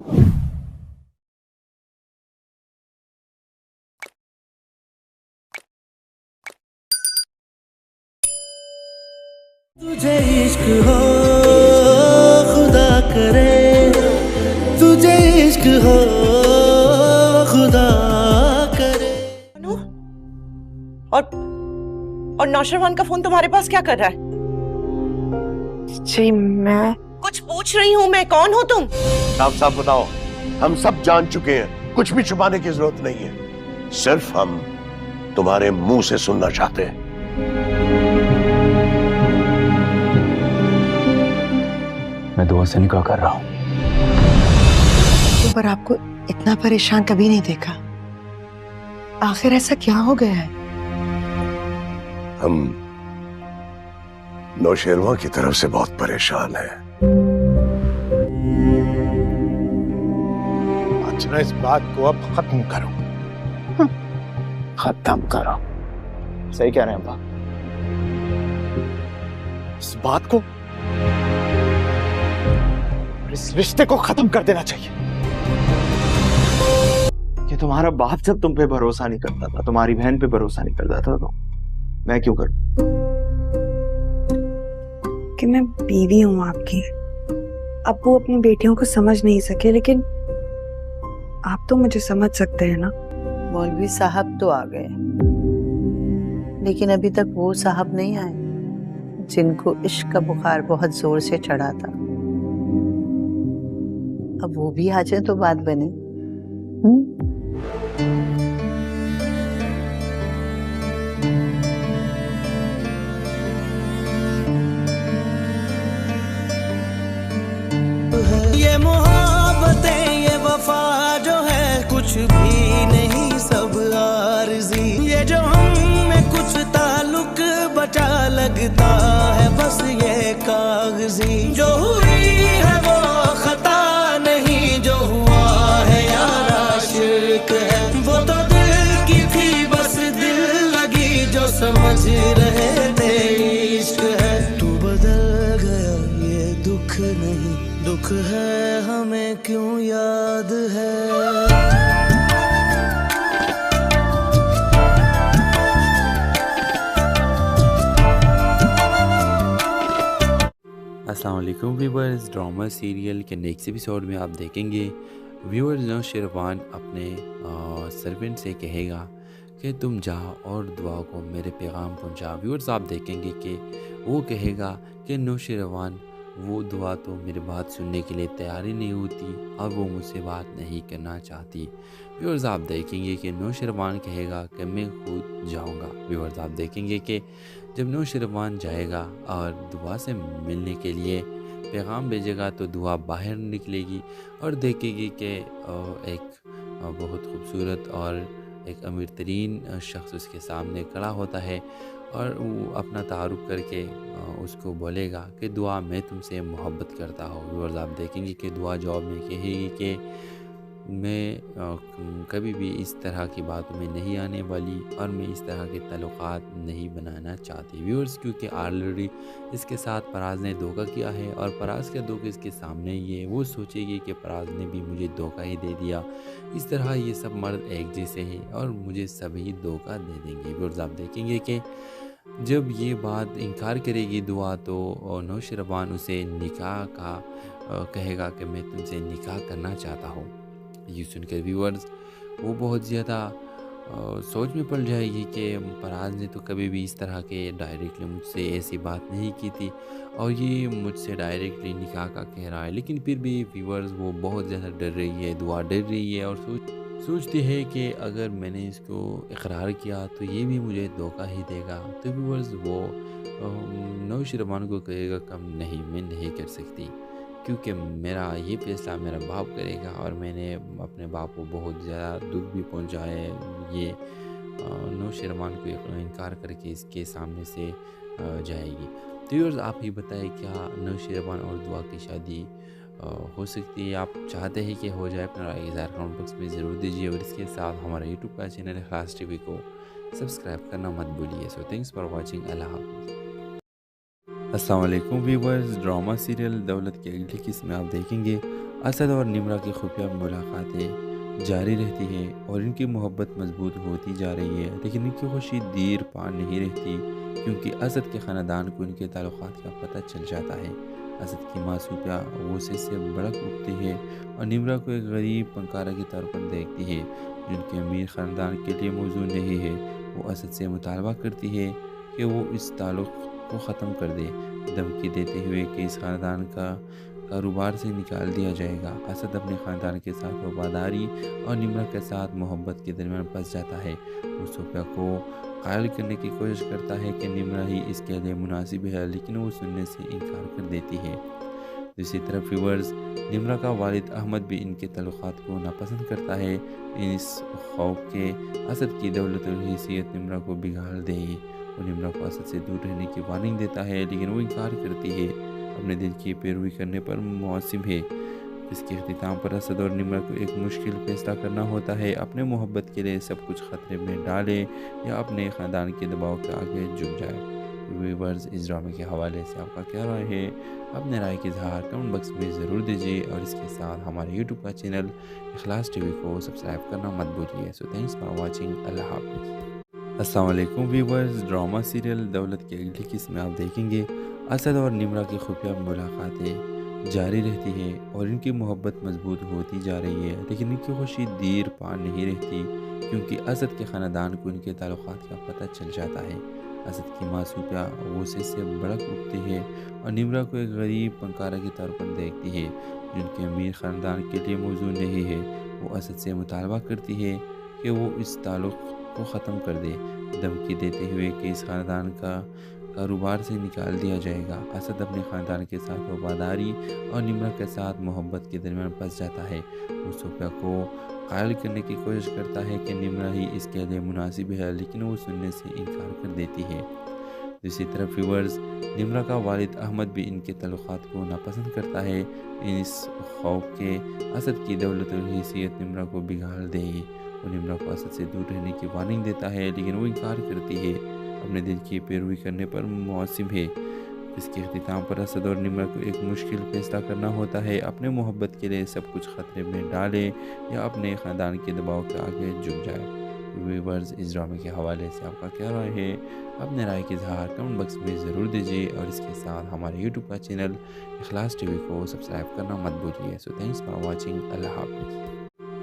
तुझे इश्क हो खुदा करे, तुझे इश्क हो खुदा करे। और नौशरवान का फोन तुम्हारे पास क्या कर रहा है? जी मैं कुछ पूछ रही हूँ मैं, कौन हो तुम? साफ साफ बताओ, हम सब जान चुके हैं, कुछ भी छुपाने की जरूरत नहीं है, सिर्फ हम तुम्हारे मुंह से सुनना चाहते हैं। मैं दुआ से निकाह कर रहा हूँ। पर आपको इतना परेशान कभी नहीं देखा, आखिर ऐसा क्या हो गया है? हम नौशेरवा की तरफ से बहुत परेशान हैं। अच्छा, इस बात को अब खत्म करो। खत्म करो। सही कह रहे हैं अब्बा। इस बात को, इस रिश्ते को खत्म कर देना चाहिए। कि तुम्हारा बाप जब तुम पे भरोसा नहीं करता था, तुम्हारी बहन पे भरोसा नहीं करता था, तो मैं क्यों करूं? कि मैं बीवी हूँ आपकी, अब वो अपनी बेटियों को समझ नहीं सके, लेकिन आप तो मुझे समझ सकते हैं ना। मौलवी साहब तो आ गए, लेकिन अभी तक वो साहब नहीं आए जिनको इश्क का बुखार बहुत जोर से चढ़ा था। अब वो भी आ जाए तो बात बने। ये मोहब्बतें ये वफा जो है कुछ भी नहीं, सब आरज़ी। ये जो हम में कुछ ताल्लुक बचा लगता है, बस ये कागजी। जो हुई है वो खता नहीं, जो हुआ है यार आशिक है। वो तो दिल की थी बस दिल लगी, जो समझ रहे थे इश्क है। तू बदल गया ये दुख नहीं, दुख है हमें क्यों याद है। अस्सलाम वालेकुम व्यूअर्स, ड्रामा सीरियल के नेक्स्ट एपिसोड में आप देखेंगे व्यूअर्स नौशेरवान अपने सर्वेंट से कहेगा कि तुम जाओ और दुआ को मेरे पैगाम पहुंचा। व्यूअर्स आप देखेंगे कि वो कहेगा कि नौशेरवान वो दुआ तो मेरी बात सुनने के लिए तैयार ही नहीं होती और वो मुझसे बात नहीं करना चाहती। व्यूअर्स आप देखेंगे कि नौशेरवान कहेगा कि मैं खुद जाऊंगा। व्यूअर्स आप देखेंगे कि जब नौशेरवान जाएगा और दुआ से मिलने के लिए पैगाम भेजेगा तो दुआ बाहर निकलेगी और देखेगी कि एक बहुत खूबसूरत और एक अमीर तरीन शख्स उसके सामने खड़ा होता है और वो अपना तारुफ करके उसको बोलेगा कि दुआ मैं तुमसे मोहब्बत करता हूँ। व्यूअर्स आप देखेंगे कि दुआ जवाब में कहेगी कि मैं कभी भी इस तरह की बातों में नहीं आने वाली और मैं इस तरह के ताल्लुकात नहीं बनाना चाहती। व्यूअर्स क्योंकि ऑलरेडी इसके साथ फराज ने धोखा किया है और फराज का धोखा इसके सामने ही है, वो सोचेगी कि फराज ने भी मुझे धोखा ही दे दिया। इस तरह ये सब मर्द एक जैसे हैं और मुझे सभी धोखा दे देंगे। व्यूअर्स आप देखेंगे कि जब ये बात इनकार करेगी दुआ तो नौशेरवान उसे निकाह का कहेगा कि मैं तुमसे निकाह करना चाहता हूँ। ये सुनकर व्यूअर्स वो बहुत ज़्यादा सोच में पड़ जाएगी कि फराज ने तो कभी भी इस तरह के डायरेक्टली मुझसे ऐसी बात नहीं की थी और ये मुझसे डायरेक्टली निकाह का कह रहा है। लेकिन फिर भी व्यूअर्स वो बहुत ज़्यादा डर रही है, दुआ डर रही है और सोचती है कि अगर मैंने इसको इकरार किया तो ये भी मुझे धोखा ही देगा। तो व्यूअर्स वो नौशेरवान को कहेगा कम नहीं, मैं नहीं कर सकती क्योंकि मेरा ये फैसला मेरा बाप करेगा और मैंने अपने बाप को बहुत ज़्यादा दुख भी पहुंचा है। ये नौशेरवान को इनकार करके इसके सामने से जाएगी। तो व्यूअर्स आप ही बताएं क्या नौशेरवान और दुआ की शादी हो सकती है? आप चाहते हैं कि हो जाए? अपना राय इज़हार कमेंट बॉक्स में ज़रूर दीजिए और इसके साथ हमारा यूट्यूब का चैनल खास टीवी को सब्सक्राइब करना मत भूलिए। So thanks for watching. अल्लाह हाफ़िज़। अस्सलाम वालेकुम व्यूअर्स, ड्रामा सीरियल दौलत की अगली किस्त में आप देखेंगे اسد اور نمرہ کی خفیہ ملاقاتیں جاری رہتی ہیں اور ان کی محبت مضبوط ہوتی جا رہی ہے، لیکن ان کی خوشی دیر پا نہیں رہتی کیونکہ اسد کے خاندان کو ان کے تعلقات کا پتہ چل جاتا ہے۔ اسد کی ماں صوفیہ غصے سے بھڑک اٹھتی ہے اور نمرہ کو ایک غریب فنکارہ کے طور پر دیکھتی ہے جن کے امیر خاندان کے لیے موزوں نہیں ہے۔ وہ اسد سے مطالبہ کرتی ہے کہ وہ اس تعلق کو ختم کر دے، دھمکی دیتے ہوئے کہ اس خاندان کا کاروبار سے نکال دیا جائے گا۔ اسد اپنے خاندان کے ساتھ وفاداری اور نمرہ کے ساتھ محبت کے درمیان پھنس جاتا ہے۔ وہ صوفیہ کو قائل کرنے کی کوشش کرتا ہے کہ نمرہ ہی اس کے لیے مناسب ہے، لیکن وہ سننے سے انکار کر دیتی ہے۔ دوسری طرف ویورز، نمرہ کا والد احمد بھی ان کے تعلقات کو ناپسند کرتا ہے، اس خوف کے اسد کی دولت اور حیثیت نمرہ کو بگاڑ دے گی۔ وہ نمرہ کو اسد سے دور رہنے کی وارننگ دیتا ہے، لیکن وہ انکار کرتی ہے، اپنے دل کی پیروی کرنے پر معصوم ہے۔ اس کے اختتام پر اسد اور نمرہ کو ایک مشکل فیصلہ کرنا ہوتا ہے، اپنے محبت کے لیے سب کچھ خطرے میں ڈالے یا اپنے خاندان کے دباؤ کے آگے جھک جائے۔ ویورز، اس ڈرامے کے حوالے سے آپ کا کیا رائے ہے؟ اپنے رائے کا اظہار کمنٹ باکس میں ضرور دیجیے اور اس کے ساتھ ہمارے یوٹیوب کا چینل اخلاص ٹی وی کو سبسکرائب کرنا مت بھولیے۔ سو تھینکس فار واچنگ، اللہ حافظ۔ السلام علیکم ویورز، ڈرامہ سیریل دولت کی اگلی قسط میں آپ دیکھیں گے اسد اور نمرہ کی خفیہ ملاقاتیں جاری رہتی ہیں اور ان کی محبت مضبوط ہوتی جا رہی ہے، لیکن ان کی خوشی دیر پا نہیں رہتی کیونکہ اسد کے خاندان کو ان کے تعلقات کا پتہ چل جاتا ہے۔ اسد کی ماں صوفیہ غصے سے بھڑک اٹھتی ہے اور نمرہ کو ایک غریب فنکارہ کے طور پر دیکھتی ہے جن کے امیر خاندان کے لیے موزوں نہیں ہے۔ وہ اسد سے مطالبہ کرتی ہے کہ وہ اس تعلق کو ختم کر دے، دھمکی دیتے ہوئے کہ اس خاندان کا کاروبار سے نکال دیا جائے گا۔ اسد اپنے خاندان کے ساتھ وفاداری اور نمرہ کے ساتھ محبت کے درمیان پھنس جاتا ہے۔ وہ صوفیہ کو قائل کرنے کی کوشش کرتا ہے کہ نمرہ ہی اس کے لیے مناسب ہے، لیکن وہ سننے سے انکار کر دیتی ہے۔ دوسری طرف ویورز، نمرہ کا والد احمد بھی ان کے تعلقات کو ناپسند کرتا ہے، اس خوف کے اسد کی دولت اور حیثیت نمرہ کو بگاڑ دے گی۔ وہ نمرہ کو اسد سے دور رہنے کی وارننگ دیتا ہے، لیکن وہ انکار کرتی ہے، اپنے دل کی پیروی کرنے پر معصوم ہے۔ اس کے اختتام پر اسد اور نمرہ کو ایک مشکل فیصلہ کرنا ہوتا ہے، اپنے محبت کے لیے سب کچھ خطرے میں ڈالے یا اپنے خاندان کے دباؤ کے آگے جھک جائے۔ ویورز، اس ڈرامے کے حوالے سے آپ کا کیا رائے ہے؟ اپنے رائے کا اظہار کمنٹ باکس میں ضرور دیجیے اور اس کے ساتھ ہمارے یوٹیوب کا چینل اخلاص ٹی وی کو سبسکرائب کرنا مت بھولیے۔ سو تھینکس فار واچنگ، اللہ حافظ۔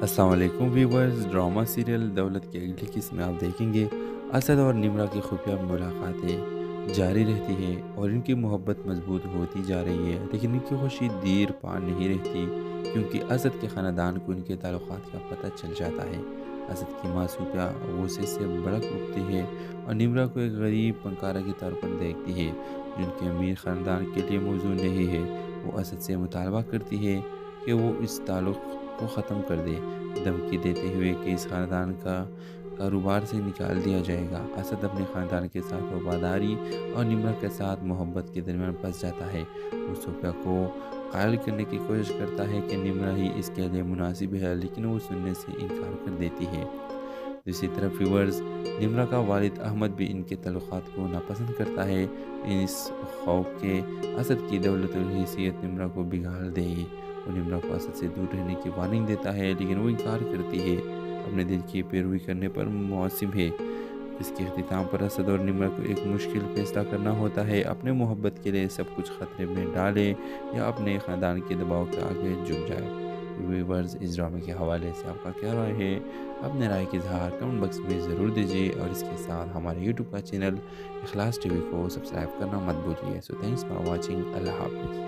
السلام علیکم ویورز، ڈرامہ سیریل دولت کی اگلی قسط میں آپ دیکھیں گے اسد اور نمرہ کی خفیہ ملاقاتیں جاری رہتی ہیں اور ان کی محبت مضبوط ہوتی جا رہی ہے، لیکن ان کی خوشی دیر پا نہیں رہتی کیونکہ اسد کے خاندان کو ان کے تعلقات کا پتہ چل جاتا ہے۔ اسد کی ماں صوفیہ غصے سے بھڑک اٹھتی ہے اور نمرہ کو ایک غریب فنکارہ کے طور پر دیکھتی ہے جن کے امیر خاندان کے لیے موزوں نہیں ہے۔ وہ اسد سے مطالبہ کرتی ہے کہ وہ اس تعلق کو ختم کر دے، دھمکی دیتے ہوئے کہ اس خاندان کا کاروبار سے نکال دیا جائے گا۔ اسد اپنے خاندان کے ساتھ وفاداری اور نمرہ کے ساتھ محبت کے درمیان پھنس جاتا ہے۔ وہ صوفیہ کو قائل کرنے کی کوشش کرتا ہے کہ نمرہ ہی اس کے لیے مناسب ہے، لیکن وہ سننے سے انکار کر دیتی ہے۔ دوسری طرف ویورز، نمرہ کا والد احمد بھی ان کے تعلقات کو ناپسند کرتا ہے، اس خوف کے اسد کی دولت اور حیثیت نمرہ کو بگاڑ دے گی۔ وہ نمرہ کو اسد سے دور رہنے کی وارننگ دیتا ہے، لیکن وہ انکار کرتی ہے، اپنے دل کی پیروی کرنے پر معصوم ہے۔ اس کے اختتام پر اسد اور نمرہ کو ایک مشکل فیصلہ کرنا ہوتا ہے، اپنے محبت کے لیے سب کچھ خطرے میں ڈالے یا اپنے خاندان کے دباؤ کے آگے جھک جائے۔ ویورز، اس ڈرامے کے حوالے سے آپ کا کیا رائے ہے؟ اپنے رائے کا اظہار کمنٹ باکس میں ضرور دیجیے اور اس کے ساتھ ہمارے یوٹیوب کا چینل اخلاص ٹی وی کو سبسکرائب کرنا مت بھولیے۔ سو تھینکس فار واچنگ، اللہ حافظ۔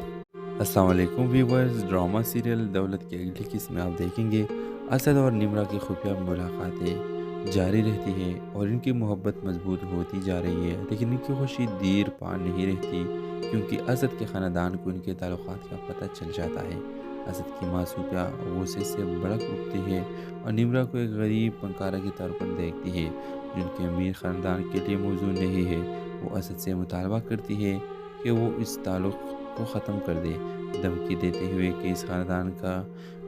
السلام علیکم ویورز، ڈرامہ سیریل دولت کی اگلی قسط میں آپ دیکھیں گے اسد اور نمرہ کی خفیہ ملاقاتیں جاری رہتی ہیں اور ان کی محبت مضبوط ہوتی جا رہی ہے، لیکن ان کی خوشی دیر پا نہیں رہتی کیونکہ اسد کے خاندان کو ان کے تعلقات کا پتہ چل جاتا ہے۔ اسد کی ماں صوفیہ غصے سے بھڑک اٹھتی ہے اور نمرہ کو ایک غریب فنکارہ کے طور پر دیکھتی ہے جن کے امیر خاندان کے لیے موزوں نہیں ہے۔ وہ اسد سے مطالبہ کرتی ہے کہ وہ اس تعلق کو ختم کر دے، دھمکی دیتے ہوئے کہ اس خاندان کا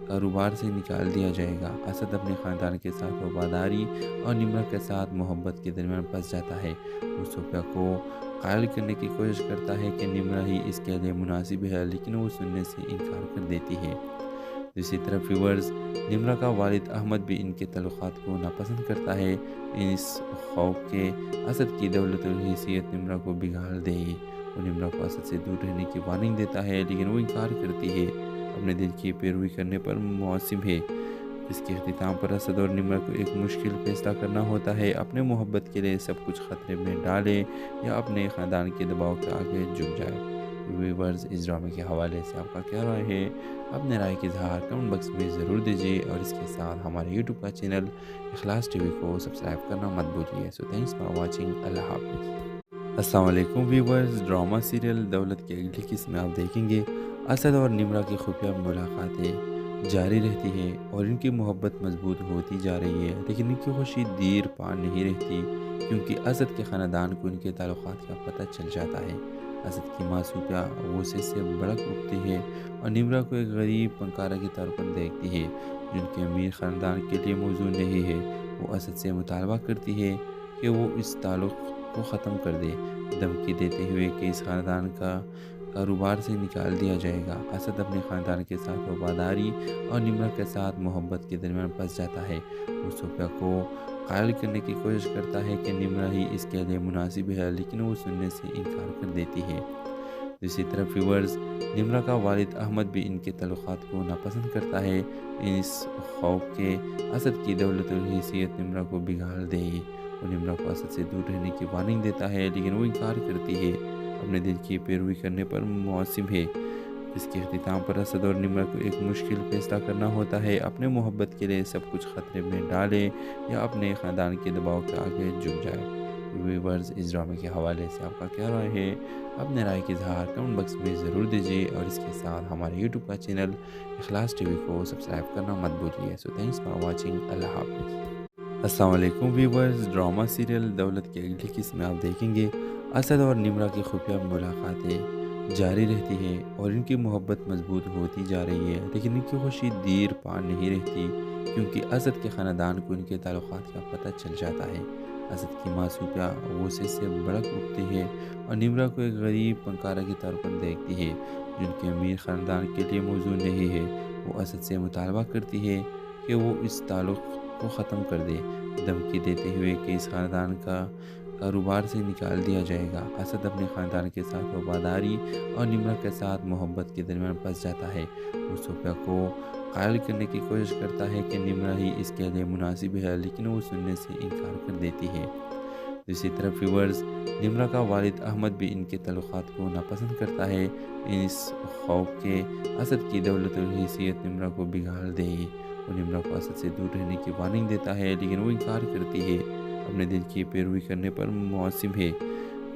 کاروبار سے نکال دیا جائے گا۔ اسد اپنے خاندان کے ساتھ وفاداری اور نمرہ کے ساتھ محبت کے درمیان پھنس جاتا ہے۔ وہ صوفیہ کو قائل کرنے کی کوشش کرتا ہے کہ نمرہ ہی اس کے لیے مناسب ہے، لیکن وہ سننے سے انکار کر دیتی ہے۔ दूसरी तरफ व्यूवर्स, निम्रा का वालिद अहमद भी इनके तल्लुकात को नापसंद करता है। इस खौफ के असद की दौलत और हैसियत निम्रा को बिगाड़ दे। वो निम्रा को असद से दूर रहने की वार्निंग देता है, लेकिन वो इनकार करती है। अपने दिल की पैरवी करने पर मौसम है। इसके अख्तिताम पर असद और निम्रा को एक मुश्किल फैसला करना होता है। अपने मोहब्बत के लिए सब कुछ खतरे में डाले या अपने ख़ानदान के दबाव के आगे झुक जाए। व्यूअर्स, इस ड्रामे के हवाले से आपका क्या राय है? अपने राय की इज़हार कमेंट बॉक्स में ज़रूर दीजिए और इसके साथ हमारे यूट्यूब का चैनल इखलास टीवी को सब्सक्राइब करना मत भूलिए। So thanks for watching. अल्लाह हाफ़िज़। अस्सलाम वालेकुम व्यूअर्स, ड्रामा सीरियल दौलत की अगली किस्त में आप देखेंगे असद और निम्रा की खुफिया मुलाकातें जारी रहती है और इनकी मोहब्बत मजबूत होती जा रही है, लेकिन इनकी खुशी देर पा नहीं रहती क्योंकि असद के ख़ानदान को इनके ताल्लुकात का पता चल जाता है। असद की माँ सूफिया गुस्से से भड़क उठती है और निम्रा को एक गरीब फनकारा के तौर पर देखती है जो उनके अमीर ख़ानदान के लिए मौजूद नहीं है। वो असद से मुतालबा करती है कि वो इस ताल्लुक़ को ख़त्म कर दे, धमकी देते हुए कि इस ख़ानदान का कारोबार से निकाल दिया जाएगा। असद अपने ख़ानदान के साथ वफादारी और निम्रा के साथ मोहब्बत के दरमियान फंस जाता है। वो सूफिया को कायल करने की कोशिश करता है कि निम्रा ही इसके लिए मुनासिब है, लेकिन वो सुनने से इनकार कर देती है। दूसरी तरफ व्यूअर्स, निम्रा का वालिद अहमद भी इनके तल्लुकात को नापसंद करता है। इस खौफ के असद की दौलत और हैसियत निम्रा को बिगाड़ दे। वो निम्रा को असद से दूर रहने की वार्निंग देता है, लेकिन वो इनकार करती है। अपने दिल की पैरवी करने पर मौसम है। इसके अख्तिताम पर असद और निम्रा को एक मुश्किल फैसला करना होता है। अपने मोहब्बत के लिए सब कुछ खतरे में डाले या अपने ख़ानदान के दबाव के आगे झुक जाए। व्यूअर्स, इस ड्रामे के हवाले से आपका क्या राय है? अपने राय की इज़हार कमेंट बॉक्स में ज़रूर दीजिए और इसके साथ हमारे यूट्यूब का चैनल इखलास टीवी को सब्सक्राइब करना मत भूलिए। So thanks for watching. अल्लाह हाफ़िज़। अस्सलाम वालेकुम व्यूअर्स, ड्रामा सीरियल दौलत की अगली किस्त में आप देखेंगे असद और निम्रा की खुफिया मुलाकातें जारी रहती है और इनकी मोहब्बत मजबूत होती जा रही है, लेकिन इनकी खुशी देर पा नहीं रहती क्योंकि असद के ख़ानदान को इनके ताल्लुकात का पता चल जाता है। असद की माँ सूफिया गुस्से से भड़क उठती है और निम्रा को एक गरीब फनकारा के तौर पर देखती है जो उनके अमीर ख़ानदान के लिए मौजूद नहीं है। वो असद से मुतालबा करती है कि वो इस ताल्लुक़ को ख़त्म कर दे, धमकी देते हुए कि इस ख़ानदान का कारोबार से निकाल दिया जाएगा। असद अपने ख़ानदान के साथ वफादारी और निम्रा के साथ मोहब्बत के दरमियान फंस जाता है। वो सूफिया को कायल करने की कोशिश करता है कि निम्रा ही इसके लिए मुनासिब है, लेकिन वो सुनने से इनकार कर देती है। दूसरी तरफ व्यूअर्स, निम्रा का वालिद अहमद भी इनके तल्लुकात को नापसंद करता है। इस खौफ के असद की दौलत और हैसियत निम्रा को बिगाड़ दे। वो निम्रा को असद से दूर रहने की वार्निंग देता है, लेकिन वो इनकार करती है। अपने दिल की पैरवी करने पर मौसम है।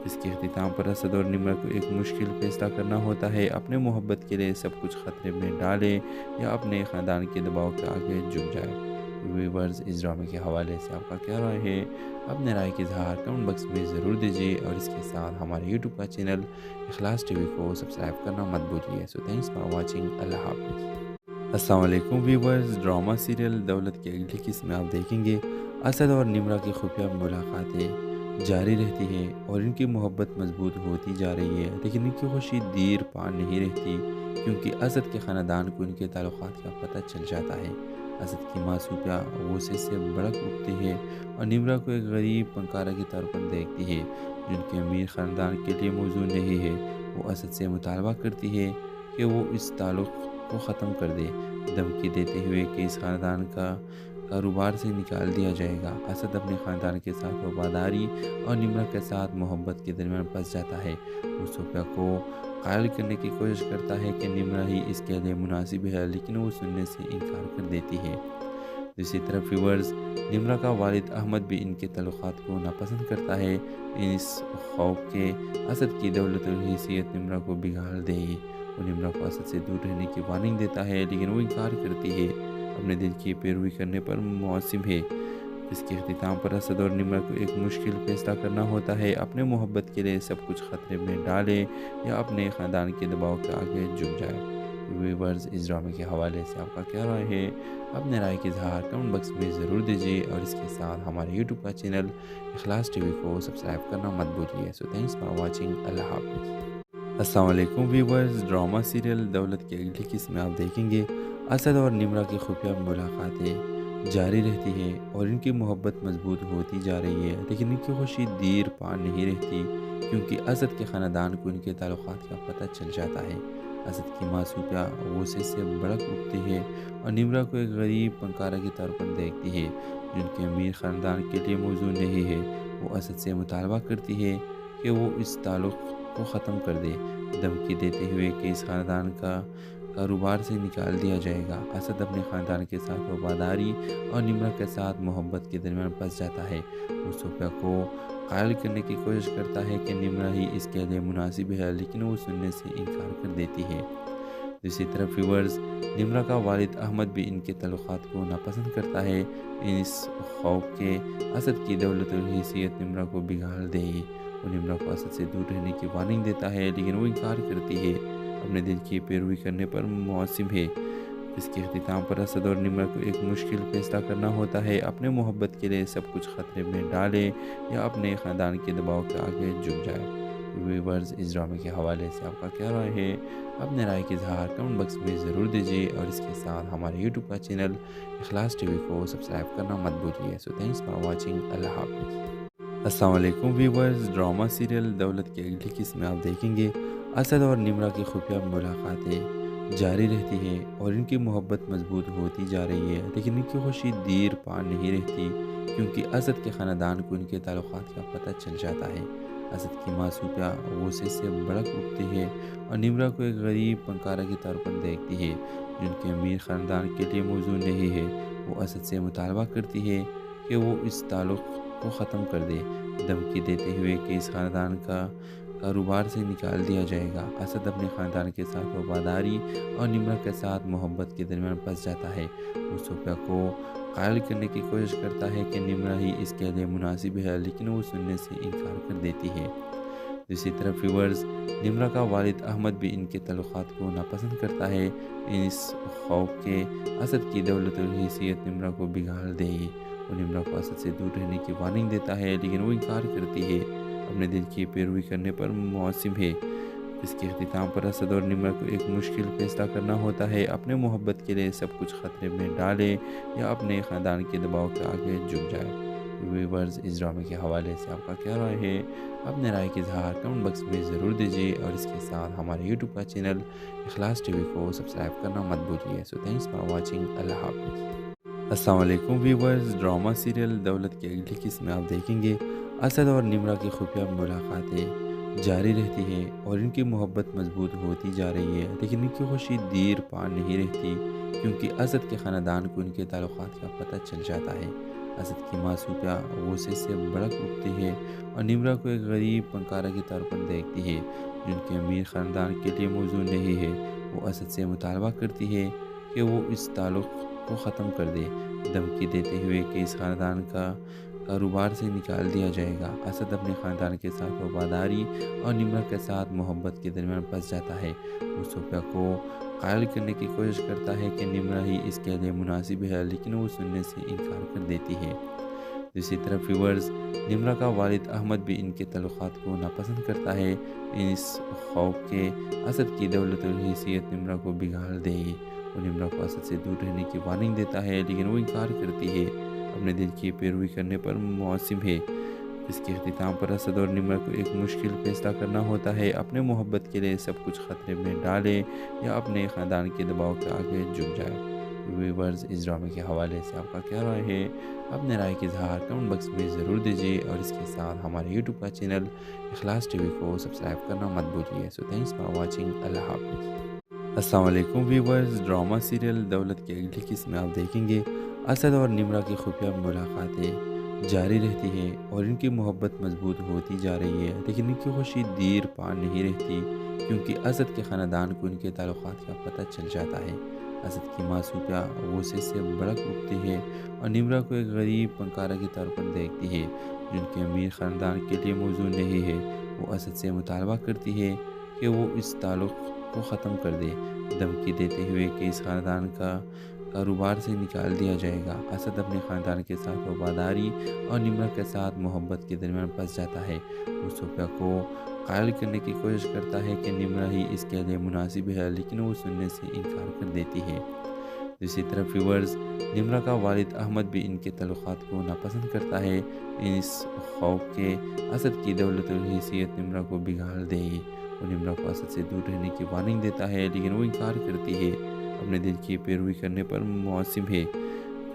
इसके अख्तिताम पर असद और निम्रा को एक मुश्किल फैसला करना होता है। अपने मोहब्बत के लिए सब कुछ खतरे में डाले या अपने ख़ानदान के दबाव के आगे झुक जाए। व्यूअर्स, इस ड्रामे के हवाले से आपका क्या राय है? अपने राय की इज़हार कमेंट बॉक्स में ज़रूर दीजिए और इसके साथ हमारे यूट्यूब का चैनल इखलास टीवी को सब्सक्राइब करना मत भूलिए। So thanks for watching. अल्लाह हाफ़िज़। अस्सलाम वालेकुम व्यूअर्स, ड्रामा सीरियल दौलत की अगली किस्त में आप देखेंगे असद और निम्रा की खुफिया मुलाकातें जारी रहती है और इनकी मोहब्बत मजबूत होती जा रही है, लेकिन इनकी खुशी देर पा नहीं रहती क्योंकि असद के ख़ानदान को इनके ताल्लुकात का पता चल जाता है। असद की माँ सूफिया गुस्से से भड़क उठती है और निम्रा को एक गरीब फनकारा के तौर पर देखती है जो उनके अमीर ख़ानदान के लिए मौजूद नहीं है। वो असद से मुतालबा करती है कि वो इस ताल्लुक़ को ख़त्म कर दे, धमकी देते हुए कि इस ख़ानदान का कारोबार से निकाल दिया जाएगा। असद अपने ख़ानदान के साथ वफादारी और निम्रा के साथ मोहब्बत के दरमियान फंस जाता है। वो सूफिया को कायल करने की कोशिश करता है कि निम्रा ही इसके लिए मुनासिब है, लेकिन वो सुनने से इनकार कर देती है। दूसरी तरफ व्यूअर्स, निम्रा का वालिद अहमद भी इनके तल्लुकात को नापसंद करता है। इस खौफ के असद की दौलत और हैसियत निम्रा को बिगाड़ दे। वो निम्रा को असद से दूर रहने की वार्निंग देता है, लेकिन वो इनकार करती है। अपने दिल की पैरवी करने पर मौसम है। इसके अख्तिताम पर असद और निम्रा को एक मुश्किल फैसला करना होता है। अपने मोहब्बत के लिए सब कुछ खतरे में डाले या अपने ख़ानदान के दबाव के आगे झुक जाए। व्यूअर्स, इस ड्रामे के हवाले से आपका क्या राय है? अपने राय की इज़हार कमेंट बॉक्स में ज़रूर दीजिए और इसके साथ हमारे यूट्यूब का चैनल इखलास टीवी को सब्सक्राइब करना मत भूलिए। So thanks for watching. अल्लाह हाफ़िज़। अस्सलाम वालेकुम व्यूअर्स, ड्रामा सीरियल दौलत की अगली किस्त में आप देखेंगे اسد اور نمرہ کی خفیہ ملاقاتیں جاری رہتی ہیں اور ان کی محبت مضبوط ہوتی جا رہی ہے، لیکن ان کی خوشی دیر پا نہیں رہتی کیونکہ اسد کے خاندان کو ان کے تعلقات کا پتہ چل جاتا ہے۔ اسد کی ماں صوفیہ غصے سے بھڑک اٹھتی ہے اور نمرہ کو ایک غریب فنکارہ کے طور پر دیکھتی ہے جن کے امیر خاندان کے لیے موزوں نہیں ہے۔ وہ اسد سے مطالبہ کرتی ہے کہ وہ اس تعلق کو ختم کر دے، دھمکی دیتے ہوئے کہ اس خاندان کا کاروبار سے نکال دیا جائے گا۔ اسد اپنے خاندان کے ساتھ وفاداری اور نمرہ کے ساتھ محبت کے درمیان پھنس جاتا ہے۔ وہ صوفیہ کو قائل کرنے کی کوشش کرتا ہے کہ نمرہ ہی اس کے لیے مناسب ہے، لیکن وہ سننے سے انکار کر دیتی ہے۔ دوسری طرف ویورز، نمرہ کا والد احمد بھی ان کے تعلقات کو ناپسند کرتا ہے، اس خوف کے اسد کی دولت اور حیثیت نمرہ کو بگاڑ دے گی۔ وہ نمرہ کو اسد سے دور رہنے کی وارننگ دیتا ہے، لیکن وہ انکار کرتی ہے، اپنے دل کی پیروی کرنے پر معصم ہے۔ اس کے اختتام پر اسد اور نمرہ کو ایک مشکل فیصلہ کرنا ہوتا ہے، اپنے محبت کے لیے سب کچھ خطرے میں ڈالے یا اپنے خاندان کے دباؤ کے آگے جھک جائے۔ ویورز، اس ڈرامے کے حوالے سے آپ کا کیا رائے ہے؟ اپنے رائے کا اظہار کمنٹ باکس میں ضرور دیجیے اور اس کے ساتھ ہمارے یوٹیوب کا چینل اخلاص ٹی وی کو سبسکرائب کرنا مت بھولیے۔ سو تھینکس فار واچنگ، اللہ حافظ۔ السلام علیکم ویورز، ڈرامہ سیریل دولت کی اگلی قسط میں آپ دیکھیں گے اسد اور نمرہ کی خفیہ ملاقاتیں جاری رہتی ہیں اور ان کی محبت مضبوط ہوتی جا رہی ہے، لیکن ان کی خوشی دیر پا نہیں رہتی کیونکہ اسد کے خاندان کو ان کے تعلقات کا پتہ چل جاتا ہے۔ اسد کی ماں صوفیہ غصے سے بھڑک اٹھتی ہے اور نمرہ کو ایک غریب فنکارہ کے طور پر دیکھتی ہے جن کے امیر خاندان کے لیے موزوں نہیں ہے۔ وہ اسد سے مطالبہ کرتی ہے کہ وہ اس تعلق کو ختم کر دے، دھمکی دیتے ہوئے کہ اس خاندان کا کاروبار سے نکال دیا جائے گا۔ اسد اپنے خاندان کے ساتھ وفاداری اور نمرہ کے ساتھ محبت کے درمیان پھنس جاتا ہے۔ وہ صوفیہ کو قائل کرنے کی کوشش کرتا ہے کہ نمرہ ہی اس کے لیے مناسب ہے، لیکن وہ سننے سے انکار کر دیتی ہے۔ دوسری طرف ویورز، نمرہ کا والد احمد بھی ان کے تعلقات کو ناپسند کرتا ہے، اس خوف کے اسد کی دولت اور حیثیت نمرہ کو بگاڑ دے گی۔ وہ نمرہ کو اسد سے دور رہنے کی وارننگ دیتا ہے، لیکن وہ انکار کرتی ہے، اپنے دل کی پیروی کرنے پر معصم ہے۔ اس کے اختتام پر اسد اور نمرہ کو ایک مشکل فیصلہ کرنا ہوتا ہے، اپنے محبت کے لیے سب کچھ خطرے میں ڈالے یا اپنے خاندان کے دباؤ کے آگے جھک جائے۔ ویورز، اس ڈرامے کے حوالے سے آپ کا کیا رائے ہے؟ اپنے رائے کا اظہار کمنٹ باکس میں ضرور دیجیے اور اس کے ساتھ ہمارے یوٹیوب کا چینل اخلاص ٹی وی کو سبسکرائب کرنا مت بھولیے۔ سو تھینکس فار واچنگ، اللہ حافظ۔ السلام علیکم ویورز، ڈرامہ سیریل دولت کی اگلی قسط میں آپ دیکھیں گے اسد اور نمرہ کی خفیہ ملاقاتیں جاری رہتی ہیں اور ان کی محبت مضبوط ہوتی جا رہی ہے، لیکن ان کی خوشی دیر پا نہیں رہتی کیونکہ اسد کے خاندان کو ان کے تعلقات کا پتہ چل جاتا ہے۔ اسد کی ماں صوفیہ غصے سے بھڑک اٹھتی ہے اور نمرہ کو ایک غریب فنکارہ کے طور پر دیکھتی ہے جن کے امیر خاندان کے لیے موزوں نہیں ہے۔ وہ اسد سے مطالبہ کرتی ہے کہ وہ اس تعلق کو ختم کر دے، دھمکی دیتے ہوئے کہ اس خاندان کا کاروبار سے نکال دیا جائے گا۔ اسد اپنے خاندان کے ساتھ وفاداری اور نمرہ کے ساتھ محبت کے درمیان پھنس جاتا ہے۔ وہ صوفیہ کو قائل کرنے کی کوشش کرتا ہے کہ نمرہ ہی اس کے لیے مناسب ہے، لیکن وہ سننے سے انکار کر دیتی ہے۔ دوسری طرف ویورز، نمرہ کا والد احمد بھی ان کے تعلقات کو ناپسند کرتا ہے، اس خوف کے اسد کی دولت اور حیثیت نمرہ کو بگاڑ دے گی۔ وہ نمرہ کو اسد سے دور رہنے کی وارننگ دیتا ہے، لیکن وہ انکار کرتی ہے، اپنے دل کی پیروی کرنے پر معصم ہے۔ اس کے اختتام پر اسد اور نمرہ کو ایک مشکل فیصلہ کرنا ہوتا ہے، اپنے محبت کے لیے سب کچھ خطرے میں ڈالے یا اپنے خاندان کے دباؤ کے آگے جھک جائے۔ ویورز، اس ڈرامے کے حوالے سے آپ کا کیا رائے ہے؟ اپنے رائے کا اظہار کمنٹ باکس میں ضرور دیجیے اور اس کے ساتھ ہمارے یوٹیوب کا چینل اخلاص ٹی وی کو سبسکرائب کرنا مت بھولیے۔ سو تھینکس فار واچنگ، اللہ حافظ۔ السلام علیکم ویورز، ڈرامہ سیریل دولت کی اگلی قسط میں آپ دیکھیں گے اسد اور نمرہ کی خفیہ ملاقاتیں جاری رہتی ہیں اور ان کی محبت مضبوط ہوتی جا رہی ہے، لیکن ان کی خوشی دیر پا نہیں رہتی کیونکہ اسد کے خاندان کو ان کے تعلقات کا پتہ چل جاتا ہے۔ اسد کی ماں صوفیہ غصے سے بھڑک اٹھتی ہے اور نمرہ کو ایک غریب فنکارہ کے طور پر دیکھتی ہے جن کے امیر خاندان کے لیے موزوں نہیں ہے۔ وہ اسد سے مطالبہ کرتی ہے کہ وہ اس تعلق کو ختم کر دے، دھمکی دیتے ہوئے کہ اس خاندان کا کاروبار سے نکال دیا جائے گا۔ اسد اپنے خاندان کے ساتھ وفاداری اور نمرہ کے ساتھ محبت کے درمیان پھنس جاتا ہے۔ وہ صوفیہ کو قائل کرنے کی کوشش کرتا ہے کہ نمرہ ہی اس کے لیے مناسب ہے، لیکن وہ سننے سے انکار کر دیتی ہے۔ दूसरी तरफ व्यूवर्स, निम्रा का वालिद अहमद भी इनके तल्लुकात को नापसंद करता है। इस खौफ के असद की दौलत और हैसियत निम्रा को बिगाड़ देगी। वो निम्रा को असद से दूर रहने की वार्निंग देता है, लेकिन वो इनकार करती है। अपने दिल की पैरवी करने पर मौसम है।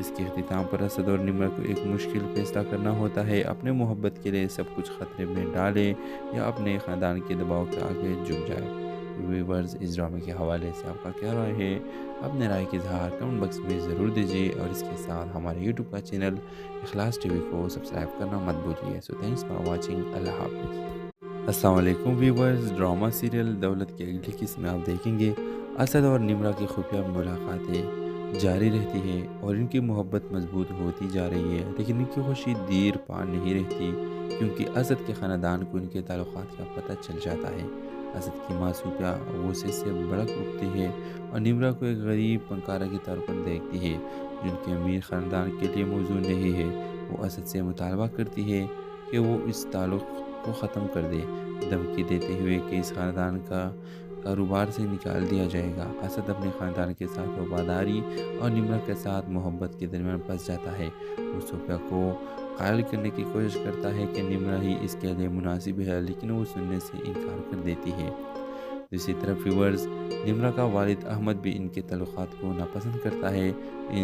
इसके अख्तिताम पर असद और निम्रा को एक मुश्किल फैसला करना होता है। अपने मोहब्बत के लिए सब कुछ खतरे में डाले या अपने ख़ानदान के दबाव के आगे झुक जाए। व्यूअर्स, इस ड्रामे के हवाले से आपका क्या राय है? अपने राय की इज़हार कमेंट बॉक्स में ज़रूर दीजिए और इसके साथ हमारे यूट्यूब का चैनल इखलास टीवी को सब्सक्राइब करना मत भूलिए। So thanks for watching. अल्लाह हाफ़िज़। अस्सलाम वालेकुम व्यूअर्स, ड्रामा सीरियल दौलत की अगली किस्त में आप देखेंगे असद और निम्रा की खुफिया मुलाकातें जारी रहती है और इनकी मोहब्बत मजबूत होती जा रही है, लेकिन इनकी खुशी देर पा नहीं रहती क्योंकि असद के ख़ानदान को इनके ताल्लुकात का पता चल जाता है। असद की माँ सूफिया गुस्से से भड़क उठती है और निम्रा को एक गरीब फनकारा के तौर पर देखती है जिनके अमीर ख़ानदान के लिए मौजूद नहीं है। वो असद से मुतालबा करती है कि वो इस ताल्लुक़ को ख़त्म कर दे, धमकी देते हुए कि इस ख़ानदान का कारोबार से निकाल दिया जाएगा। असद अपने ख़ानदान के साथ वफादारी और निम्रा के साथ मोहब्बत के दरमियान फंस जाता है। वो सूफिया को कायल करने की कोशिश करता है कि निम्रा ही इसके लिए मुनासिब है, लेकिन वो सुनने से इनकार कर देती है। दूसरी तरफ व्यूअर्स, निम्रा का वालिद अहमद भी इनके तल्लुकात को नापसंद करता है।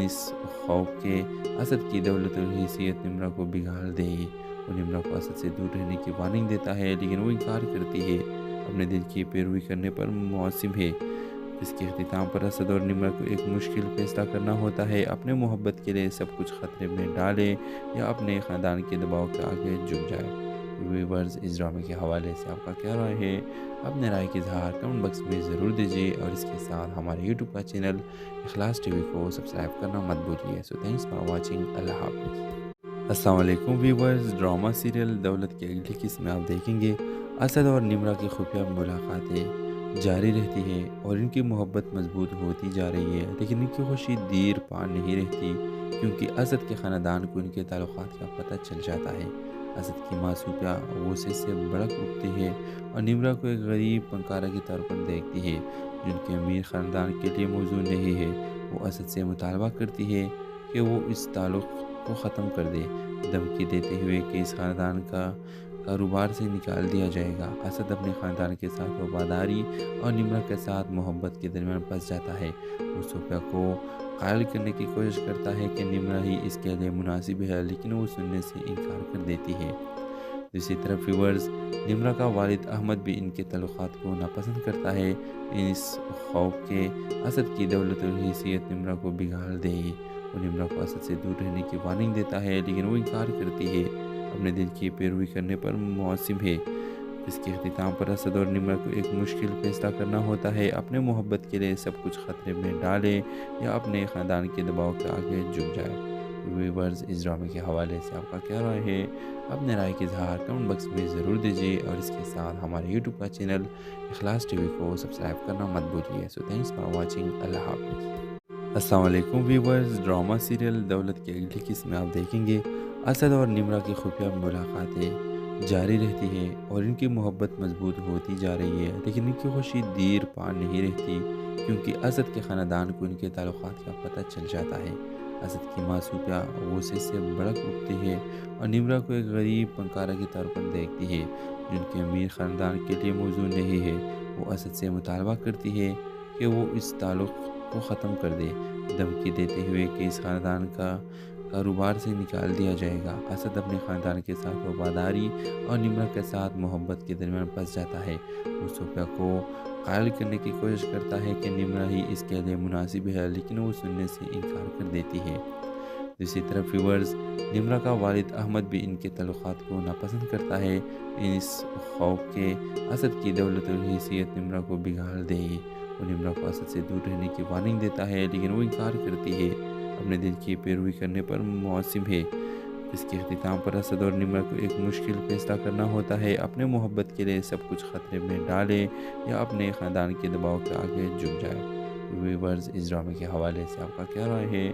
इस खौफ के असद की दौलत और हैसियत निम्रा को बिगाड़ देगी। वो निम्रा को असद से दूर रहने की वार्निंग देता है, लेकिन वो इनकार करती है। अपने दिल की पैरवी करने पर मौसम है। इसके अख्तिताम पर असद और निम्रा को एक मुश्किल फैसला करना होता है। अपने मोहब्बत के लिए सब कुछ खतरे में डाले या अपने ख़ानदान के दबाव के आगे झुक जाए। व्यूअर्स, इस ड्रामे के हवाले से आपका क्या राय है? अपने राय की इज़हार कमेंट बॉक्स में ज़रूर दीजिए और इसके साथ हमारे यूट्यूब का चैनल इखलास टीवी को सब्सक्राइब करना मत भूलिए। So thanks for watching. अल्लाह हाफ़िज़। अस्सलाम वालेकुम व्यूअर्स, ड्रामा सीरियल दौलत की अगली किस्त में आप देखेंगे असद और निम्रा की खुफिया मुलाकातें जारी रहती है और इनकी मोहब्बत मजबूत होती जा रही है, लेकिन इनकी खुशी देर पा नहीं रहती क्योंकि असद के ख़ानदान को इनके ताल्लुकात का पता चल जाता है। असद की माँ सूफिया गुस्से से भड़क उठती है और निम्रा को एक गरीब फनकारा के तौर पर देखती है जिनके अमीर ख़ानदान के लिए मौजूद नहीं है। वो असद से मुतालबा करती है कि वो इस ताल्लुक़ को ख़त्म कर दे, धमकी देते हुए कि इस ख़ानदान का कारोबार से निकाल दिया जाएगा। असद अपने ख़ानदान के साथ वफादारी और निम्रा के साथ मोहब्बत के दरमियान फंस जाता है। वो सूफिया को कायल करने की कोशिश करता है कि निम्रा ही इसके लिए मुनासिब है, लेकिन वो सुनने से इनकार कर देती है। दूसरी तरफ व्यूअर्स, निम्रा का वालिद अहमद भी इनके तल्लुकात को नापसंद करता है। इस खौफ के असद की दौलत और हैसियत निम्रा को बिगाड़ देगी। वो निम्रा को असद से दूर रहने की वार्निंग देता है, लेकिन वो इनकार करती है। अपने दिल की पैरवी करने पर मौसम है। इसके अख्तिताम पर असद और निम्रा को एक मुश्किल फैसला करना होता है। अपने मोहब्बत के लिए सब कुछ खतरे में डाले या अपने ख़ानदान के दबाव के आगे झुक जाए। व्यूअर्स, इस ड्रामे के हवाले से आपका क्या राय है? अपने राय की इज़हार कमेंट बॉक्स में ज़रूर दीजिए और इसके साथ हमारे यूट्यूब का चैनल इखलास टीवी को सब्सक्राइब करना मत भूलिए। So thanks for watching. अल्लाह हाफ़िज़। अस्सलाम वालेकुम व्यूअर्स, ड्रामा सीरियल दौलत की अगली किस्त में आप देखेंगे असद और निम्रा की खुफिया मुलाकातें जारी रहती है और इनकी मोहब्बत मजबूत होती जा रही है, लेकिन इनकी खुशी देर पा नहीं रहती क्योंकि असद के ख़ानदान को इनके ताल्लुकात का पता चल जाता है। असद की माँ सूफिया गुस्से से भड़क उठती है और निम्रा को एक गरीब फनकारा के तौर पर देखती है जिनके अमीर ख़ानदान के लिए मौजूद नहीं है। वो असद से मुतालबा करती है कि वो इस ताल्लुक़ को ख़त्म कर दे, धमकी देते हुए कि इस ख़ानदान का कारोबार से निकाल दिया जाएगा। असद अपने ख़ानदान के साथ वफादारी और निम्रा के साथ मोहब्बत के दरमियान फंस जाता है। वो सूफिया को कायल करने की कोशिश करता है कि निम्रा ही इसके लिए मुनासिब है, लेकिन वो सुनने से इनकार कर देती है। दूसरी तरफ व्यूअर्स, निम्रा का वालिद अहमद भी इनके तल्लुकात को नापसंद करता है। इस खौफ के असद की दौलत और हैसियत निम्रा को बिगाड़ देगी। वो निम्रा को असद से दूर रहने की वार्निंग देता है, लेकिन वो इनकार करती है। अपने दिल की पैरवी करने पर मौसम है। इसके अख्तिताम पर असद और निम्रा को एक मुश्किल फैसला करना होता है। अपने मोहब्बत के लिए सब कुछ खतरे में डाले या अपने ख़ानदान के दबाव के आगे झुक जाए। व्यूअर्स, इस ड्रामे के हवाले से आपका क्या राय है?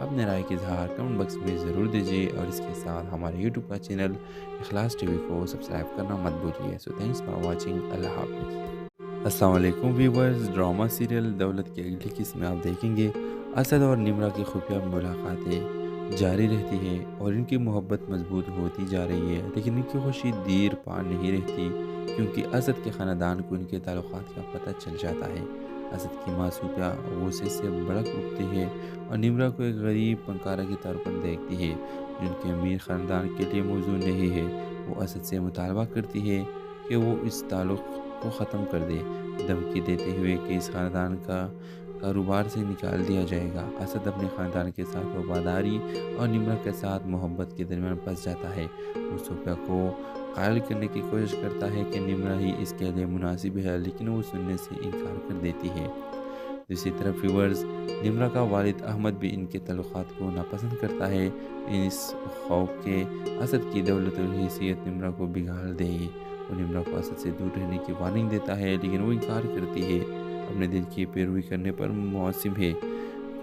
अपने राय की इज़हार कमेंट बॉक्स में ज़रूर दीजिए और इसके साथ हमारे यूट्यूब का चैनल इखलास टीवी को सब्सक्राइब करना मत भूलिए। So thanks for watching. अल्लाह हाफ़िज़। अस्सलाम वालेकुम व्यूअर्स, ड्रामा सीरियल दौलत की अगली किस्त में आप देखेंगे اسد اور نمرہ کی خفیہ ملاقاتیں جاری رہتی ہیں اور ان کی محبت مضبوط ہوتی جا رہی ہے، لیکن ان کی خوشی دیر پا نہیں رہتی کیونکہ اسد کے خاندان کو ان کے تعلقات کا پتہ چل جاتا ہے۔ اسد کی ماں صوفیہ غصے سے بھڑک اٹھتی ہے اور نمرہ کو ایک غریب فنکارہ کے طور پر دیکھتی ہے جن کے امیر خاندان کے لیے موزوں نہیں ہے۔ وہ اسد سے مطالبہ کرتی ہے کہ وہ اس تعلق کو ختم کر دے، دھمکی دیتے ہوئے کہ اس خاندان کا کاروبار سے نکال دیا جائے گا۔ اسد اپنے خاندان کے ساتھ وفاداری اور نمرہ کے ساتھ محبت کے درمیان پھنس جاتا ہے۔ وہ صوفیہ کو قائل کرنے کی کوشش کرتا ہے کہ نمرہ ہی اس کے لیے مناسب ہے، لیکن وہ سننے سے انکار کر دیتی ہے۔ دوسری طرف ویورز، نمرہ کا والد احمد بھی ان کے تعلقات کو ناپسند کرتا ہے، اس خوف کے اسد کی دولت اور حیثیت نمرہ کو بگاڑ دے گی۔ وہ نمرہ کو اسد سے دور رہنے کی وارننگ دیتا ہے، لیکن وہ انکار کرتی ہے، اپنے دل کی پیروی کرنے پر معصم ہے۔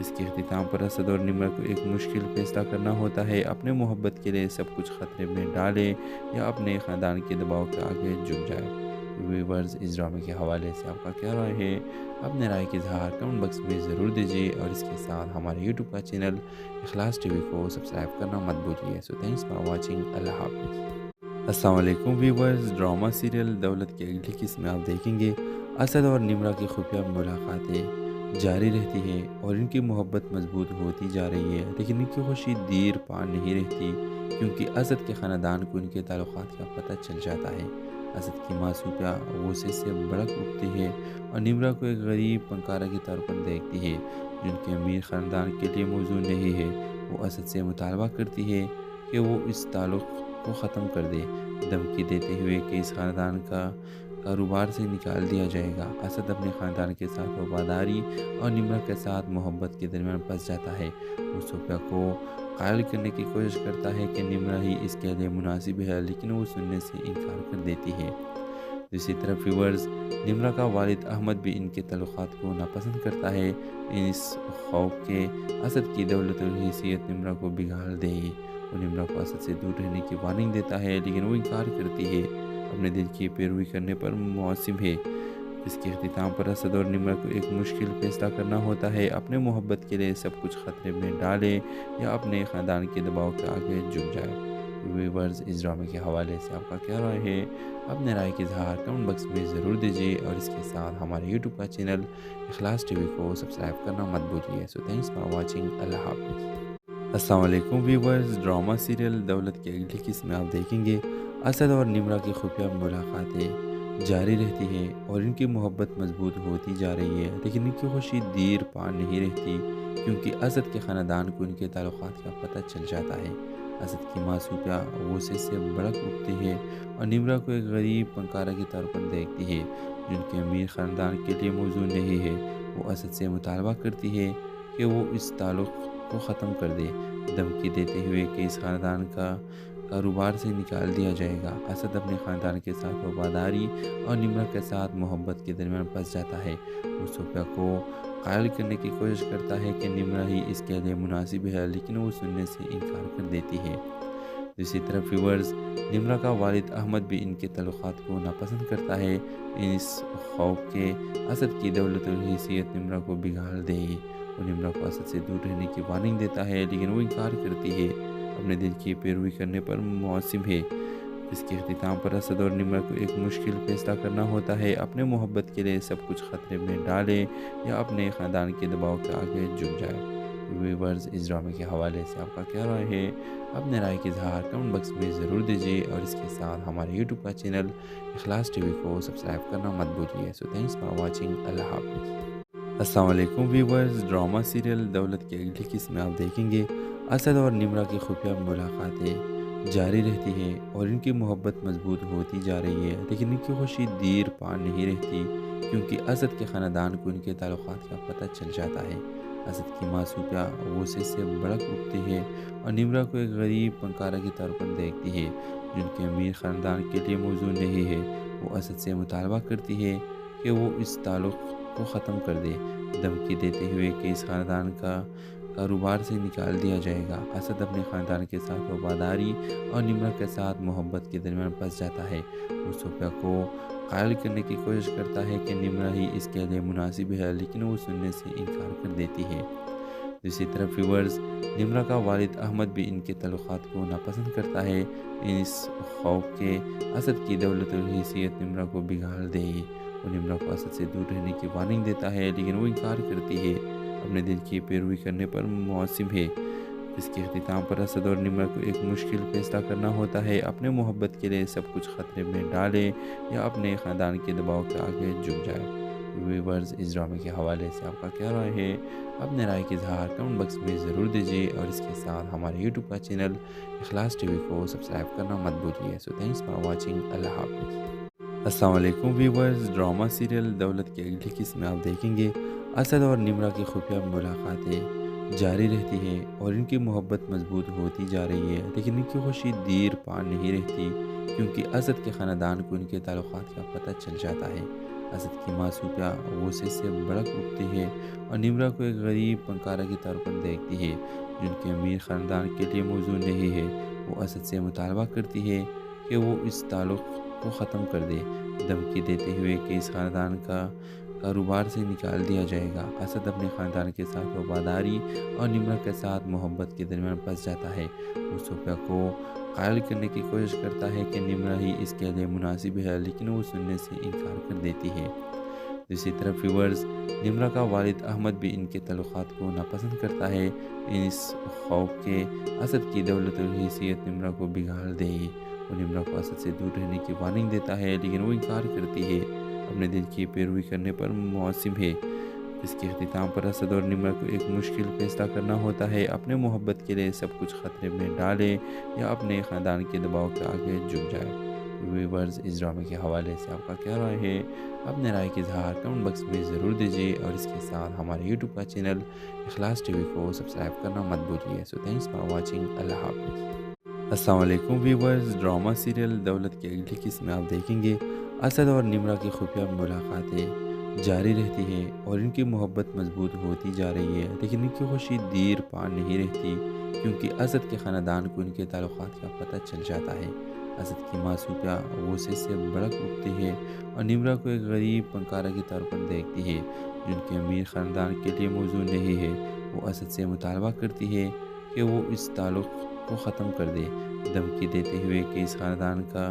اس کے اختتام پر اسد اور نمرہ کو ایک مشکل فیصلہ کرنا ہوتا ہے، اپنے محبت کے لیے سب کچھ خطرے میں ڈالے یا اپنے خاندان کے دباؤ کے آگے جھک جائے۔ ویورز، اس ڈرامے کے حوالے سے آپ کا کیا رائے ہے؟ اپنے رائے کا اظہار کمنٹ باکس میں ضرور دیجیے اور اس کے ساتھ ہمارے یوٹیوب کا چینل اخلاص ٹی وی کو سبسکرائب کرنا مت بھولیے۔ سو تھینکس فار واچنگ۔ اللہ حافظ۔ السلام علیکم ویورز، ڈرامہ سیریل دولت کی اگلی قسم میں آپ دیکھیں گے اسد اور نمرہ کی خفیہ ملاقاتیں جاری رہتی ہیں اور ان کی محبت مضبوط ہوتی جا رہی ہے، لیکن ان کی خوشی دیر پا نہیں رہتی کیونکہ اسد کے خاندان کو ان کے تعلقات کا پتہ چل جاتا ہے۔ اسد کی ماں صوفیہ غصے سے بھڑک اٹھتی ہے اور نمرہ کو ایک غریب فنکارہ کے طور پر دیکھتی ہے جن کے امیر خاندان کے لیے موزوں نہیں ہے۔ وہ اسد سے مطالبہ کرتی ہے کہ وہ اس تعلق کو ختم کر دے، دھمکی دیتے ہوئے کہ اس خاندان کا کاروبار سے نکال دیا جائے گا۔ اسد اپنے خاندان کے ساتھ وفاداری اور نمرہ کے ساتھ محبت کے درمیان پھنس جاتا ہے۔ وہ صوفیہ کو قائل کرنے کی کوشش کرتا ہے کہ نمرہ ہی اس کے لیے مناسب ہے، لیکن وہ سننے سے انکار کر دیتی ہے۔ دوسری طرف ویورز، نمرہ کا والد احمد بھی ان کے تعلقات کو ناپسند کرتا ہے، اس خوف کے اسد کی دولت اور حیثیت نمرہ کو بگاڑ دے گی۔ وہ نمرہ کو اسد سے دور رہنے کی وارننگ دیتا ہے، لیکن وہ انکار کرتی ہے، اپنے دل کی پیروی کرنے پر معصم ہے۔ اس کے اختتام پر اسد اور نمرہ کو ایک مشکل فیصلہ کرنا ہوتا ہے، اپنے محبت کے لیے سب کچھ خطرے میں ڈالے یا اپنے خاندان کے دباؤ کے آگے جھک جائے۔ ویورز، اس ڈرامے کے حوالے سے آپ کا کیا رائے ہے؟ اپنے رائے کا اظہار کمنٹ باکس میں ضرور دیجیے اور اس کے ساتھ ہمارے یوٹیوب کا چینل اخلاص ٹی وی کو سبسکرائب کرنا مت بھولیے۔ سو تھینکس فار واچنگ۔ اللہ حافظ۔ السلام علیکم ویورز، ڈرامہ سیریل دولت کی اگلی قسم میں آپ دیکھیں گے اسد اور نمرہ کی خفیہ ملاقاتیں جاری رہتی ہیں اور ان کی محبت مضبوط ہوتی جا رہی ہے، لیکن ان کی خوشی دیر پا نہیں رہتی کیونکہ اسد کے خاندان کو ان کے تعلقات کا پتہ چل جاتا ہے۔ اسد کی ماں صوفیہ غصے سے بھڑک اٹھتی ہے اور نمرہ کو ایک غریب فنکارہ کے طور پر دیکھتی ہے جن کے امیر خاندان کے لیے موزوں نہیں ہے۔ وہ اسد سے مطالبہ کرتی ہے کہ وہ اس تعلق کو ختم کر دے، دھمکی دیتے ہوئے کہ اس خاندان کا کاروبار سے نکال دیا جائے گا۔ اسد اپنے خاندان کے ساتھ وفاداری اور نمرہ کے ساتھ محبت کے درمیان پھنس جاتا ہے۔ وہ صوفیہ کو قائل کرنے کی کوشش کرتا ہے کہ نمرہ ہی اس کے لیے مناسب ہے، لیکن وہ سننے سے انکار کر دیتی ہے۔ دوسری طرف ویورز، نمرہ کا والد احمد بھی ان کے تعلقات کو ناپسند کرتا ہے، اس خوف کے اسد کی دولت اور حیثیت نمرہ کو بگاڑ دے گی۔ وہ نمرہ کو اسد سے دور رہنے کی وارننگ دیتا ہے، لیکن وہ انکار کرتی ہے، اپنے دل کی پیروی کرنے پر معصم ہے۔ اس کے اختتام پر اسد اور نمرہ کو ایک مشکل فیصلہ کرنا ہوتا ہے، اپنے محبت کے لیے سب کچھ خطرے میں ڈالے یا اپنے خاندان کے دباؤ کے آگے جھک جائے۔ ویورز، اس ڈرامے کے حوالے سے آپ کا کیا رائے ہے؟ اپنے رائے کا اظہار کمنٹ باکس میں ضرور دیجیے اور اس کے ساتھ ہمارے یوٹیوب کا چینل اخلاص ٹی وی کو سبسکرائب کرنا مت بھولیے۔ سو تھینکس فار واچنگ۔ اللہ حافظ۔ السلام علیکم ویورز، ڈرامہ سیریل دولت کی اگلی قسم میں آپ دیکھیں گے اسد اور نمرہ کی خفیہ ملاقاتیں جاری رہتی ہیں اور ان کی محبت مضبوط ہوتی جا رہی ہے، لیکن ان کی خوشی دیر پا نہیں رہتی کیونکہ اسد کے خاندان کو ان کے تعلقات کا پتہ چل جاتا ہے۔ اسد کی ماں صوفیہ غصے سے بھڑک اٹھتی ہے اور نمرہ کو ایک غریب فنکارہ کے طور پر دیکھتی ہے جن کے امیر خاندان کے لیے موزوں نہیں ہے۔ وہ اسد سے مطالبہ کرتی ہے کہ وہ اس تعلق کو ختم کر دے، دھمکی دیتے ہوئے کہ اس خاندان کا کاروبار سے نکال دیا جائے گا۔ اسد اپنے خاندان کے ساتھ وفاداری اور نمرہ کے ساتھ محبت کے درمیان پھنس جاتا ہے۔ وہ صوفیہ کو قائل کرنے کی کوشش کرتا ہے کہ نمرہ ہی اس کے لیے مناسب ہے، لیکن وہ سننے سے انکار کر دیتی ہے۔ दूसरी तरफ व्यूवर्स, निम्रा का वालिद अहमद भी इनके तल्लुकात को नापसंद करता है। इस खौफ के असद की दौलत और हैसियत निम्रा को बिगाड़ दे। वो निम्रा को असद से दूर रहने की वार्निंग देता है, लेकिन वो इनकार करती है। अपने दिल की पैरवी करने पर मौसम है। इसके अख्तिताम पर असद और निम्रा को एक मुश्किल फैसला करना होता है। अपने मोहब्बत के लिए सब कुछ खतरे में डाले या अपने ख़ानदान के दबाव के आगे झुक जाए। व्यूअर्स, इस ड्रामे के हवाले से आपका क्या राय है? अपने राय की इज़हार कमेंट बॉक्स में ज़रूर दीजिए और इसके साथ हमारे यूट्यूब का चैनल इखलास टीवी को सब्सक्राइब करना मत भूलिए। So thanks for watching. अल्लाह हाफ़िज़। अस्सलाम वालेकुम व्यूअर्स, ड्रामा सीरियल दौलत की अगली किस्त में आप देखेंगे असद और निम्रा की खुफिया मुलाकातें जारी रहती है और इनकी मोहब्बत मजबूत होती जा रही है, लेकिन इनकी खुशी देर पा नहीं रहती क्योंकि असद के ख़ानदान को इनके ताल्लुकात का पता चल जाता है। असद की माँ सूफिया गुस्से से भड़क उठती है और निम्रा को एक गरीब पंकारा के तौर पर देखती है जिनके अमीर ख़ानदान के लिए मौजूद नहीं है। वो असद से मुतालबा करती है कि वो इस ताल्लुक़ को ख़त्म कर दे, धमकी देते हुए कि इस ख़ानदान का कारोबार से निकाल दिया जाएगा। असद अपने ख़ानदान के साथ वफादारी और निम्रा के साथ मोहब्बत के दरमियान फंस जाता है। वो सूफिया को कायल करने की कोशिश करता है कि निम्रा ही इसके लिए मुनासिब है, लेकिन वो सुनने से इनकार कर देती है। दूसरी तरफ व्यूअर्स, निम्रा का वालिद अहमद भी इनके तल्लुकात को नापसंद करता है। इस खौफ के असद की दौलत और हैसियत निम्रा को बिगाड़ दे। वो निम्रा को असद से दूर रहने की वार्निंग देता है, लेकिन वो इनकार करती है। अपने दिल की पैरवी करने पर मौसम है। इसके अख्तिताम पर असद और निम्रा को एक मुश्किल फैसला करना होता है। अपने मोहब्बत के लिए सब कुछ खतरे में डाले या अपने ख़ानदान के दबाव के आगे झुक जाए। व्यूअर्स, इस ड्रामे के हवाले से आपका क्या राय है? अपने राय की इज़हार कमेंट बॉक्स में ज़रूर दीजिए और इसके साथ हमारे यूट्यूब का चैनल इखलास टीवी को सब्सक्राइब करना मत भूलिए। So thanks for watching. अल्लाह हाफ़िज़। अस्सलाम वालेकुम व्यूअर्स, ड्रामा सीरियल दौलत की अगली किस्त में आप देखेंगे असद और निम्रा की खुफिया मुलाकातें जारी रहती है और इनकी मोहब्बत मजबूत होती जा रही है, लेकिन इनकी खुशी देर पा नहीं रहती क्योंकि असद के ख़ानदान को इनके ताल्लुकात का पता चल जाता है। असद की माँ सूफिया गुस्से से भड़क उठती है और निम्रा को एक गरीब पंकारा के तौर पर देखती है जिनके अमीर ख़ानदान के लिए मौजूद नहीं है। वो असद से मुतालबा करती है कि वो इस ताल्लुक़ को ख़त्म कर दे, धमकी देते हुए कि इस ख़ानदान का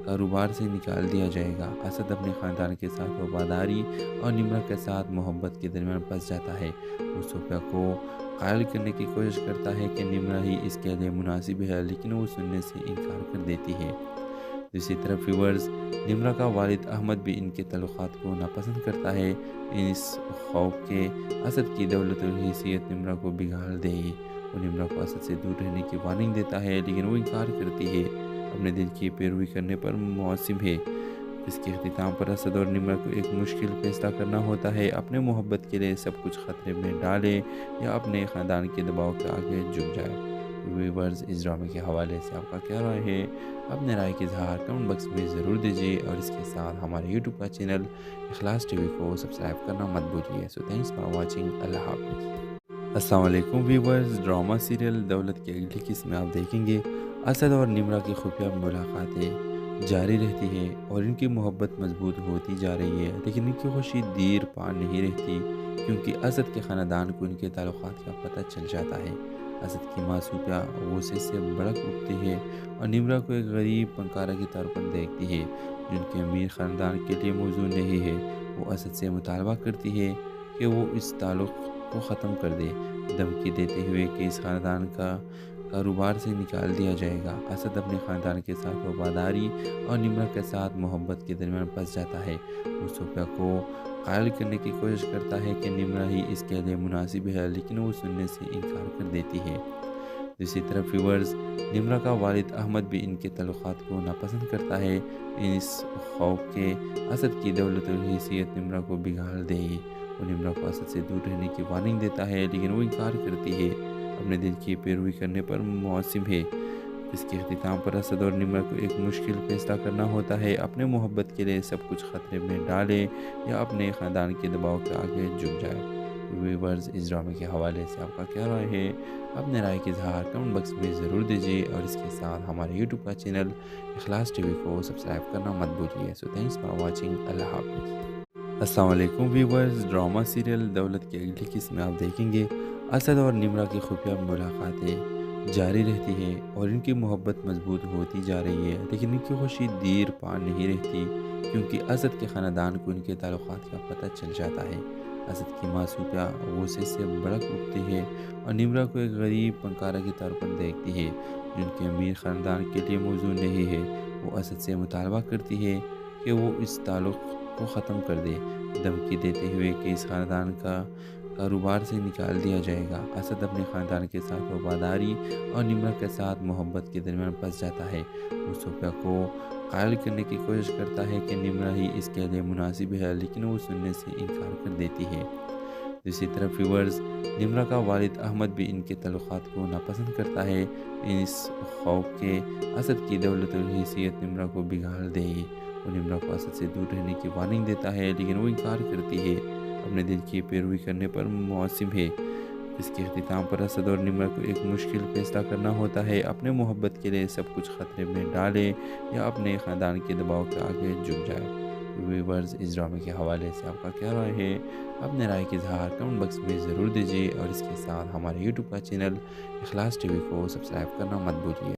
कारोबार से निकाल दिया जाएगा। असद अपने ख़ानदान के साथ वफादारी और निम्रा के साथ मोहब्बत के दरमियान फंस जाता है। वो सूफिया को कायल करने की कोशिश करता है कि निम्रा ही इसके लिए मुनासिब है, लेकिन वो सुनने से इनकार कर देती है। दूसरी तरफ व्यूअर्स, निम्रा का वालिद अहमद भी इनके तल्लुकात को नापसंद करता है। इस खौफ के असद की दौलत और हैसियत निम्रा को बिगाड़ दे। वो निम्रा को असद से दूर रहने की वार्निंग देता है, लेकिन वो इनकार करती है। अपने दिल की पैरवी करने पर मौसम है। इसके अख्तिताम पर असद और निम्रा को एक मुश्किल फैसला करना होता है। अपने मोहब्बत के लिए सब कुछ खतरे में डाले या अपने ख़ानदान के दबाव के आगे झुक जाए। व्यूअर्स, इस ड्रामे के हवाले से आपका क्या राय है? अपने राय की इज़हार कमेंट बॉक्स में ज़रूर दीजिए और इसके साथ हमारे यूट्यूब का चैनल इखलास टीवी को सब्सक्राइब करना मत भूलिए। So thanks for watching. अल्लाह हाफ़िज़। अस्सलाम वालेकुम व्यूअर्स, ड्रामा सीरियल दौलत की अगली किस्त में आप देखेंगे असद और निम्रा की खुफिया मुलाकातें जारी रहती है और इनकी मोहब्बत मजबूत होती जा रही है, लेकिन इनकी खुशी देर पा नहीं रहती क्योंकि असद के ख़ानदान को इनके ताल्लुकात का पता चल जाता है। असद की माँ सूफिया गुस्से से भड़क उठती है और निम्रा को एक गरीब पंकारा के तौर पर देखती है जिनके अमीर ख़ानदान के लिए मौजूद नहीं है। वो असद से मुतालबा करती है कि वो इस ताल्लुक़ को ख़त्म कर दे, धमकी देते हुए कि इस ख़ानदान का कारोबार से निकाल दिया जाएगा। असद अपने ख़ानदान के साथ वफादारी और निम्रा के साथ मोहब्बत के दरमियान फंस जाता है। वो सूफिया को कायल करने की कोशिश करता है कि निम्रा ही इसके लिए मुनासिब है, लेकिन वो सुनने से इनकार कर देती है। दूसरी तरफ व्यूअर्स, निम्रा का वालिद अहमद भी इनके तल्लुकात को नापसंद करता है। इस खौफ के असद की दौलत और हैसियत निम्रा को बिगाड़ दे। वो निम्रा को असद से दूर रहने की वार्निंग देता है, लेकिन वो इनकार करती है। अपने दिल की पैरवी करने पर मौसम है। इसके अख्तिताम पर असद और निम्रा को एक मुश्किल फैसला करना होता है। अपने मोहब्बत के लिए सब कुछ खतरे में डाले या अपने ख़ानदान के दबाव के आगे झुक जाए। व्यूअर्स, इस ड्रामे के हवाले से आपका क्या राय है? अपने राय की इज़हार कमेंट बॉक्स में ज़रूर दीजिए और इसके साथ हमारे यूट्यूब का चैनल इखलास टीवी को सब्सक्राइब करना मत भूलिए। So thanks for watching. अल्लाह हाफ़िज़। अस्सलाम वालेकुम व्यूवर्स। ड्रामा सीरियल दौलत की अगली किस्त में आप देखेंगे असद और निम्रा की खुफिया मुलाकातें जारी रहती है और इनकी मोहब्बत मजबूत होती जा रही है, लेकिन इनकी खुशी देर पा नहीं रहती क्योंकि असद के ख़ानदान को इनके ताल्लुकात का पता चल जाता है। असद की माँ सूफिया गुस्से से भड़क उठती है और निम्रा को एक गरीब पंकारा के तौर पर देखती है जो उनके अमीर ख़ानदान के लिए मौजूद नहीं है। वो असद से मुतालबा करती है कि वो इस ताल्लुक़ को ख़त्म कर दे, धमकी देते हुए कि इस ख़ानदान का कारोबार से निकाल दिया जाएगा। असद अपने ख़ानदान के साथ वफादारी और निम्रा के साथ मोहब्बत के दरमियान फंस जाता है। वो सूफिया को कायल करने की कोशिश करता है कि निम्रा ही इसके लिए मुनासिब है, लेकिन वो सुनने से इनकार कर देती है। दूसरी तरफ व्यूअर्स, निम्रा का वालिद अहमद भी इनके तल्लुकात को नापसंद करता है, इस खौफ के असद की दौलत और हैसियत निम्रा को बिगाड़ देगी। वो निम्रा को असद से दूर रहने की वार्निंग देता है, लेकिन वो इनकार करती है। अपने दिल की पैरवी करने पर मौसम है। इसके अख्तिताम पर असद और निम्रा को एक मुश्किल फैसला करना होता है, अपने मोहब्बत के लिए सब कुछ खतरे में डाले या अपने ख़ानदान के दबाव के आगे झुक जाए। व्यूअर्स, इस ड्रामे के हवाले से आपका क्या राय है? अपने राय की इज़हार कमेंट बॉक्स में ज़रूर दीजिए और इसके साथ हमारे यूट्यूब का चैनल इखलास टीवी को सब्सक्राइब करना मत भूलिए।